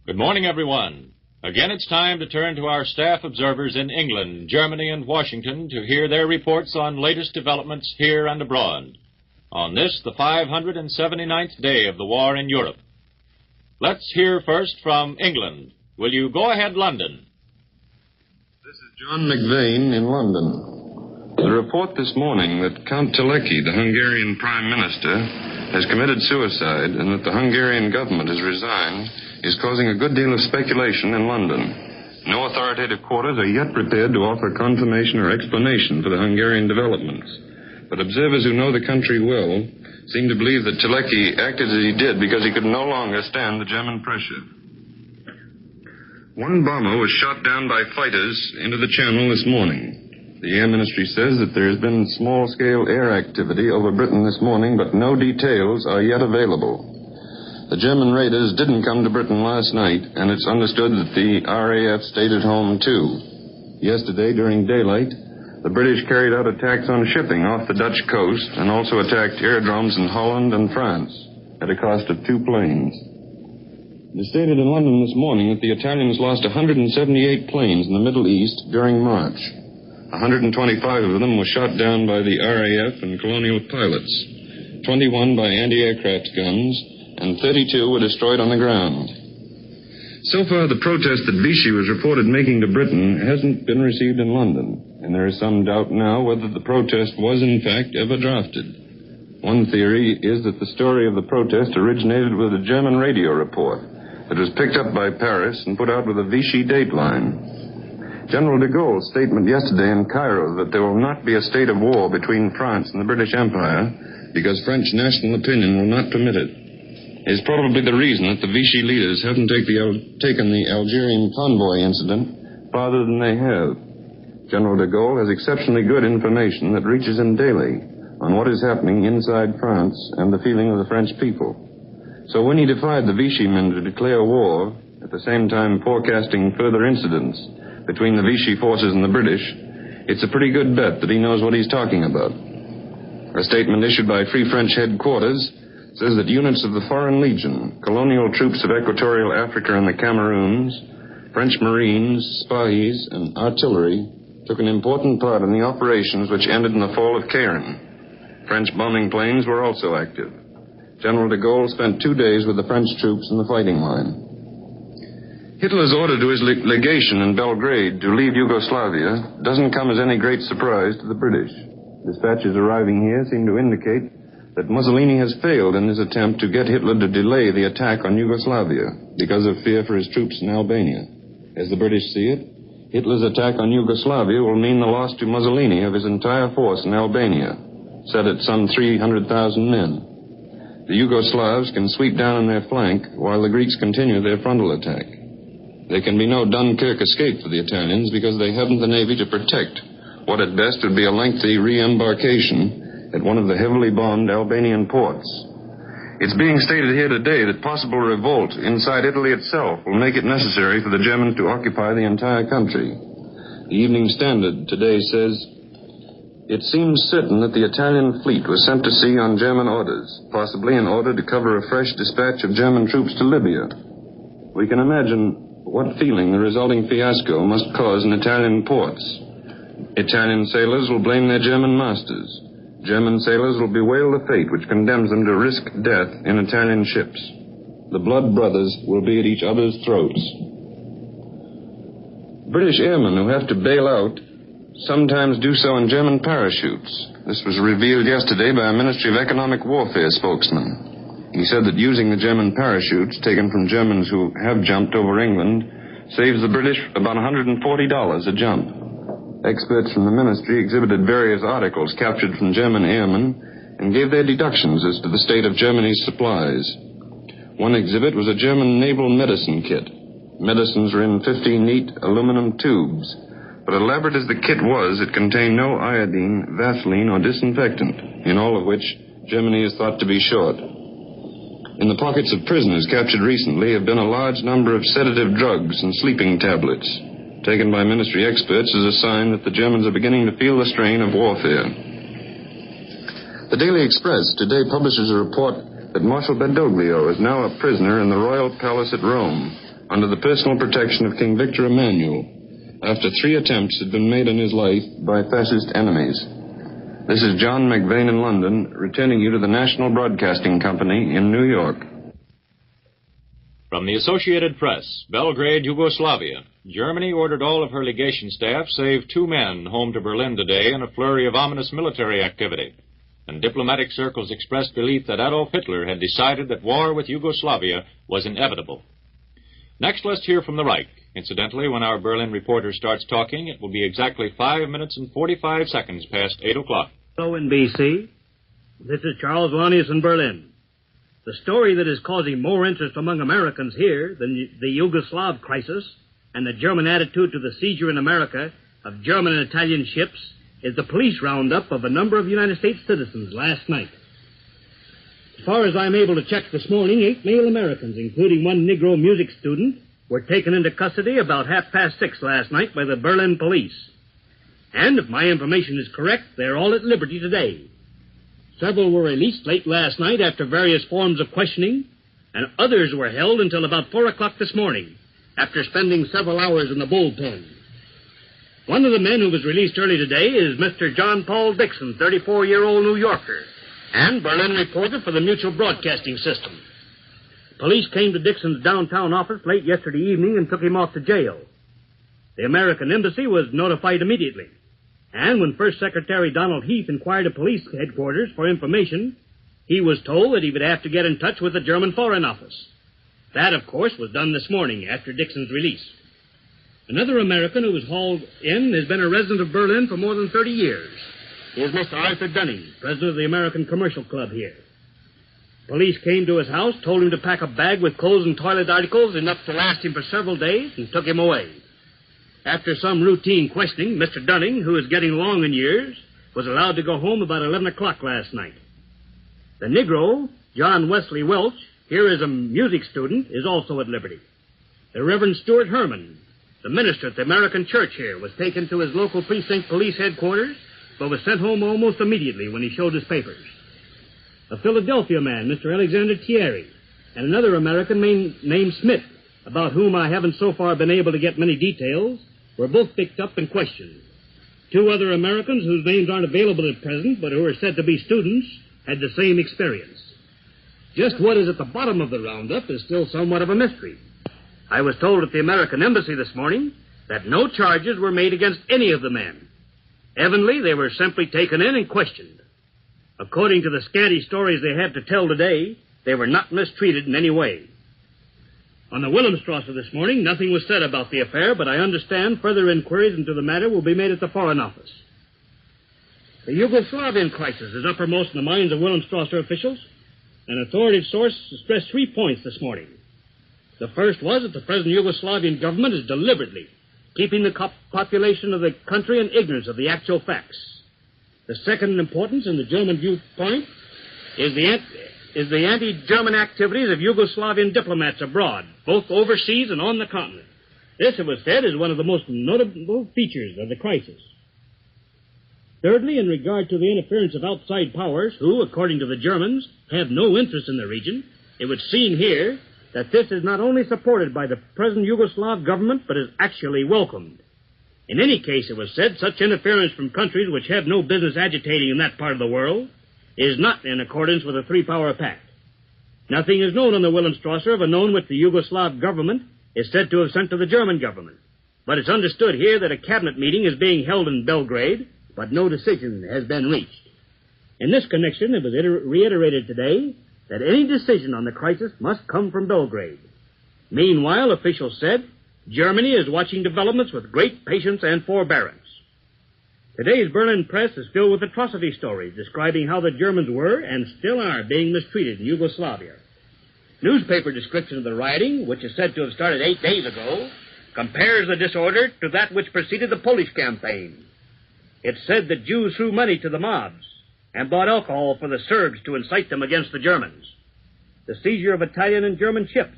Good morning, everyone. Again, it's time to turn to our staff observers in England, Germany, and Washington to hear their reports on latest developments here and abroad. On this, the 579th day of the war in Europe. Let's hear first from England. Will you go ahead, London? This is John McVane in London. The report this morning that Count Telecki, the Hungarian Prime Minister, has committed suicide and that the Hungarian government has resigned is causing a good deal of speculation in London. No authoritative quarters are yet prepared to offer confirmation or explanation for the Hungarian developments. But observers who know the country well seem to believe that Telecki acted as he did because he could no longer stand the German pressure. One bomber was shot down by fighters into the Channel this morning. The Air Ministry says that there has been small-scale air activity over Britain this morning, but no details are yet available. The German raiders didn't come to Britain last night, and it's understood that the RAF stayed at home, too. Yesterday, during daylight, the British carried out attacks on shipping off the Dutch coast and also attacked aerodromes in Holland and France at a cost of 2 planes. It is stated in London this morning that the Italians lost 178 planes in the Middle East during March. 125 of them were shot down by the RAF and colonial pilots, 21 by anti-aircraft guns, and 32 were destroyed on the ground. So far, the protest that Vichy was reported making to Britain hasn't been received in London, and there is some doubt now whether the protest was in fact ever drafted. One theory is that the story of the protest originated with a German radio report that was picked up by Paris and put out with a Vichy dateline. General de Gaulle's statement yesterday in Cairo that there will not be a state of war between France and the British Empire because French national opinion will not permit it is probably the reason that the Vichy leaders haven't taken the Algerian convoy incident farther than they have. General de Gaulle has exceptionally good information that reaches him daily on what is happening inside France and the feeling of the French people. So when he defied the Vichy men to declare war, at the same time forecasting further incidents between the Vichy forces and the British, it's a pretty good bet that he knows what he's talking about. A statement issued by Free French headquarters says that units of the Foreign Legion, colonial troops of Equatorial Africa and the Cameroons, French Marines, spies, and artillery took an important part in the operations which ended in the fall of Cayenne. French bombing planes were also active. General de Gaulle spent 2 days with the French troops in the fighting line. Hitler's order to his legation in Belgrade to leave Yugoslavia doesn't come as any great surprise to the British. Dispatches arriving here seem to indicate that Mussolini has failed in his attempt to get Hitler to delay the attack on Yugoslavia because of fear for his troops in Albania. As the British see it, Hitler's attack on Yugoslavia will mean the loss to Mussolini of his entire force in Albania, set at some 300,000 men. The Yugoslavs can sweep down on their flank while the Greeks continue their frontal attack. There can be no Dunkirk escape for the Italians because they haven't the navy to protect what at best would be a lengthy re-embarkation at one of the heavily bombed Albanian ports. It's being stated here today that possible revolt inside Italy itself will make it necessary for the Germans to occupy the entire country. The Evening Standard today says, "It seems certain that the Italian fleet was sent to sea on German orders, possibly in order to cover a fresh dispatch of German troops to Libya." We can imagine what feeling the resulting fiasco must cause in Italian ports. Italian sailors will blame their German masters. German sailors will bewail the fate which condemns them to risk death in Italian ships. The blood brothers will be at each other's throats. British airmen who have to bail out sometimes do so in German parachutes. This was revealed yesterday by a Ministry of Economic Warfare spokesman. He said that using the German parachutes taken from Germans who have jumped over England saves the British about $140 a jump. Experts from the ministry exhibited various articles captured from German airmen and gave their deductions as to the state of Germany's supplies. One exhibit was a German naval medicine kit. Medicines were in 50 neat aluminum tubes, but elaborate as the kit was, it contained no iodine, Vaseline, or disinfectant, in all of which Germany is thought to be short. In the pockets of prisoners captured recently have been a large number of sedative drugs and sleeping tablets, taken by ministry experts as a sign that the Germans are beginning to feel the strain of warfare. The Daily Express today publishes a report that Marshal Badoglio is now a prisoner in the royal palace at Rome, under the personal protection of King Victor Emmanuel after 3 attempts had been made on his life by fascist enemies. This is John McVane in London, returning you to the National Broadcasting Company in New York. From the Associated Press, Belgrade, Yugoslavia. Germany ordered all of her legation staff, save 2 men, home to Berlin today in a flurry of ominous military activity. And diplomatic circles expressed belief that Adolf Hitler had decided that war with Yugoslavia was inevitable. Next, let's hear from the Reich. Incidentally, when our Berlin reporter starts talking, it will be exactly 5 minutes and 45 seconds past 8 o'clock. Hello, NBC. This is Charles Lanius in Berlin. The story that is causing more interest among Americans here than the Yugoslav crisis and the German attitude to the seizure in America of German and Italian ships is the police roundup of a number of United States citizens last night. As far as I'm able to check this morning, 8 male Americans, including 1 Negro music student, were taken into custody about 6:30 last night by the Berlin police. And if my information is correct, they're all at liberty today. Several were released late last night after various forms of questioning, and others were held until about 4 o'clock this morning, after spending several hours in the bullpen. One of the men who was released early today is Mr. John Paul Dixon, 34-year-old New Yorker, and Berlin reporter for the Mutual Broadcasting System. Police came to Dixon's downtown office late yesterday evening and took him off to jail. The American embassy was notified immediately. And when First Secretary Donald Heath inquired at police headquarters for information, he was told that he would have to get in touch with the German Foreign Office. That, of course, was done this morning after Dixon's release. Another American who was hauled in has been a resident of Berlin for more than 30 years. He is Mr. Arthur Dunning, president of the American Commercial Club here. Police came to his house, told him to pack a bag with clothes and toilet articles enough to last him for several days, and took him away. After some routine questioning, Mr. Dunning, who is getting along in years, was allowed to go home about 11 o'clock last night. The Negro, John Wesley Welch, here is a music student, is also at liberty. The Reverend Stuart Herman, the minister at the American Church here, was taken to his local precinct police headquarters, but was sent home almost immediately when he showed his papers. A Philadelphia man, Mr. Alexander Thierry, and another American named Smith, about whom I haven't so far been able to get many details, were both picked up and questioned. 2 other Americans, whose names aren't available at present, but who are said to be students, had the same experience. Just what is at the bottom of the roundup is still somewhat of a mystery. I was told at the American Embassy this morning that no charges were made against any of the men. Evidently, they were simply taken in and questioned. According to the scanty stories they have to tell today, they were not mistreated in any way. On the Wilhelmstrasse this morning, nothing was said about the affair, but I understand further inquiries into the matter will be made at the Foreign Office. The Yugoslavian crisis is uppermost in the minds of Wilhelmstrasse officials. An authoritative source stressed 3 points this morning. The first was that the present Yugoslavian government is deliberately keeping the population of the country in ignorance of the actual facts. The second in importance in the German viewpoint is the anti-German activities of Yugoslavian diplomats abroad, both overseas and on the continent. This, it was said, is one of the most notable features of the crisis. Thirdly, in regard to the interference of outside powers, who, according to the Germans, have no interest in the region, it would seem here that this is not only supported by the present Yugoslav government, but is actually welcomed. In any case, it was said, such interference from countries which have no business agitating in that part of the world is not in accordance with the three-power pact. Nothing is known on the Wilhelmstrasse of a known which the Yugoslav government is said to have sent to the German government. But it's understood here that a cabinet meeting is being held in Belgrade, but no decision has been reached. In this connection, it was reiterated today that any decision on the crisis must come from Belgrade. Meanwhile, officials said, Germany is watching developments with great patience and forbearance. Today's Berlin press is filled with atrocity stories describing how the Germans were and still are being mistreated in Yugoslavia. Newspaper description of the rioting, which is said to have started 8 days ago, compares the disorder to that which preceded the Polish campaign. It said that Jews threw money to the mobs and bought alcohol for the Serbs to incite them against the Germans. The seizure of Italian and German ships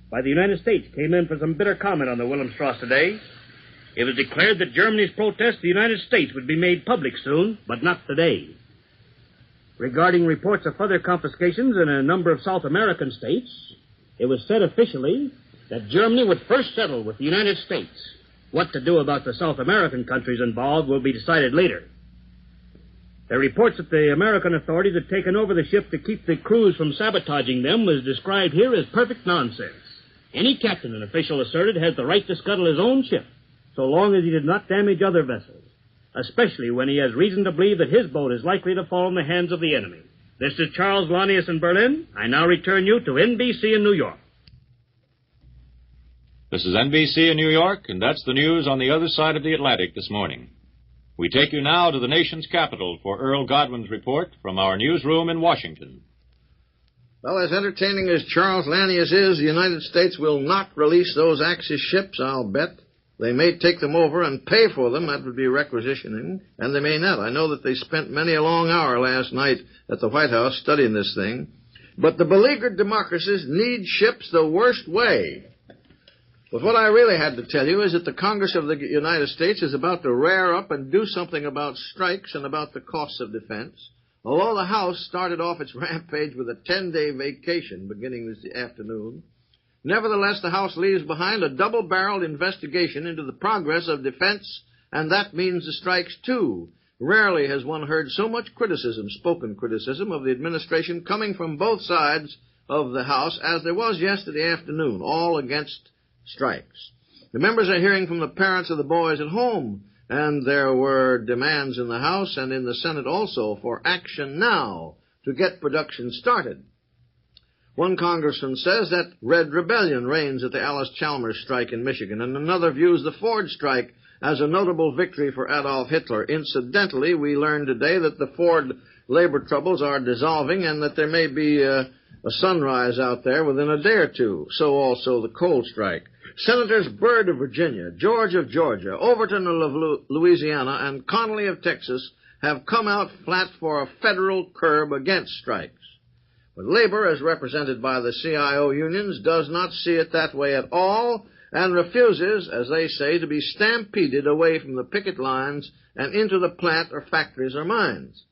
by the United States came in for some bitter comment on the Wilhelmstrasse today. It was declared that Germany's protest to the United States would be made public soon, but not today. Regarding reports of further confiscations in a number of South American states, it was said officially that Germany would first settle with the United States. What to do about the South American countries involved will be decided later. The reports that the American authorities had taken over the ship to keep the crews from sabotaging them was described here as perfect nonsense. Any captain, an official asserted, has the right to scuttle his own ship, so long as he did not damage other vessels, especially when he has reason to believe that his boat is likely to fall in the hands of the enemy. This is Charles Lanius in Berlin. I now return you to NBC in New York. This is NBC in New York, and that's the news on the other side of the Atlantic this morning. We take you now to the nation's capital for Earl Godwin's report from our newsroom in Washington. Well, as entertaining as Charles Lanius is, the United States will not release those Axis ships, I'll bet. They may take them over and pay for them. That would be requisitioning. And they may not. I know that they spent many a long hour last night at the White House studying this thing. But the beleaguered democracies need ships the worst way. But what I really had to tell you is that the Congress of the United States is about to rear up and do something about strikes and about the costs of defense. Although the House started off its rampage with a 10-day vacation beginning this afternoon, nevertheless, the House leaves behind a double-barreled investigation into the progress of defense, and that means the strikes, too. Rarely has one heard so much criticism, spoken criticism, of the administration coming from both sides of the House as there was yesterday afternoon, all against strikes. The members are hearing from the parents of the boys at home, and there were demands in the House and in the Senate also for action now to get production started. One congressman says that red rebellion reigns at the Alice Chalmers strike in Michigan, and another views the Ford strike as a notable victory for Adolf Hitler. Incidentally, we learned today that the Ford labor troubles are dissolving and that there may be a sunrise out there within a day or two. So also the coal strike. Senators Byrd of Virginia, George of Georgia, Overton of Louisiana, and Connolly of Texas have come out flat for a federal curb against strikes. But labor, as represented by the CIO unions, does not see it that way at all and refuses, as they say, to be stampeded away from the picket lines and into the plant or factories or mines.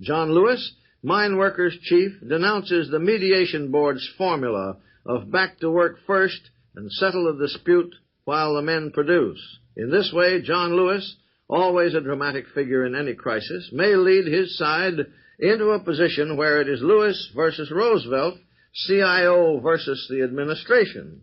John Lewis, mine workers' chief, denounces the mediation board's formula of back to work first and settle the dispute while the men produce. In this way, John Lewis, always a dramatic figure in any crisis, may lead his side into a position where it is Lewis versus Roosevelt, CIO versus the administration.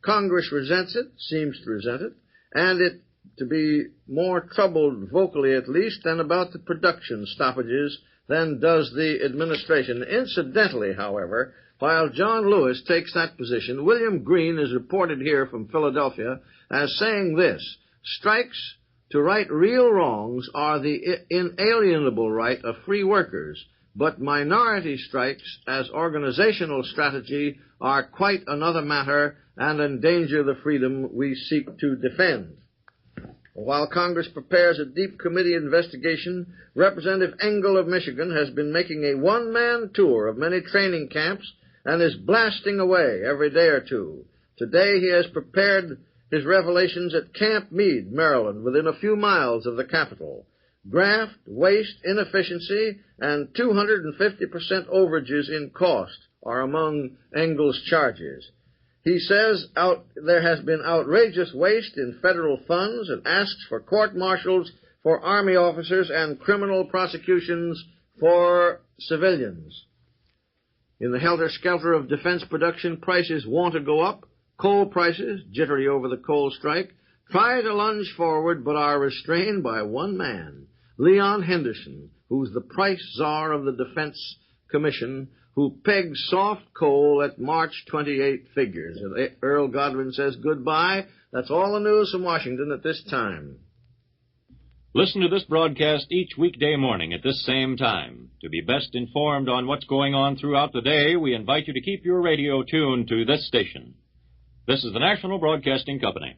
Congress resents it, seems to resent it, and it to be more troubled, vocally at least, than about the production stoppages than does the administration. Incidentally, however, while John Lewis takes that position, William Green is reported here from Philadelphia as saying this: strikes to right real wrongs are the inalienable right of free workers, but minority strikes as organizational strategy are quite another matter and endanger the freedom we seek to defend. While Congress prepares a deep committee investigation, Representative Engel of Michigan has been making a one-man tour of many training camps and is blasting away every day or two. Today he has prepared his revelations at Camp Meade, Maryland, within a few miles of the capital. Graft, waste, inefficiency, and 250% overages in cost are among Engel's charges. He says there has been outrageous waste in federal funds and asks for court-martials for Army officers and criminal prosecutions for civilians. In the helter-skelter of defense production, prices want to go up. Coal prices, jittery over the coal strike, try to lunge forward but are restrained by one man, Leon Henderson, who's the price czar of the Defense Commission, who pegs soft coal at March 28 figures. And Earl Godwin says goodbye. That's all the news from Washington at this time. Listen to this broadcast each weekday morning at this same time. To be best informed on what's going on throughout the day, we invite you to keep your radio tuned to this station. This is the National Broadcasting Company.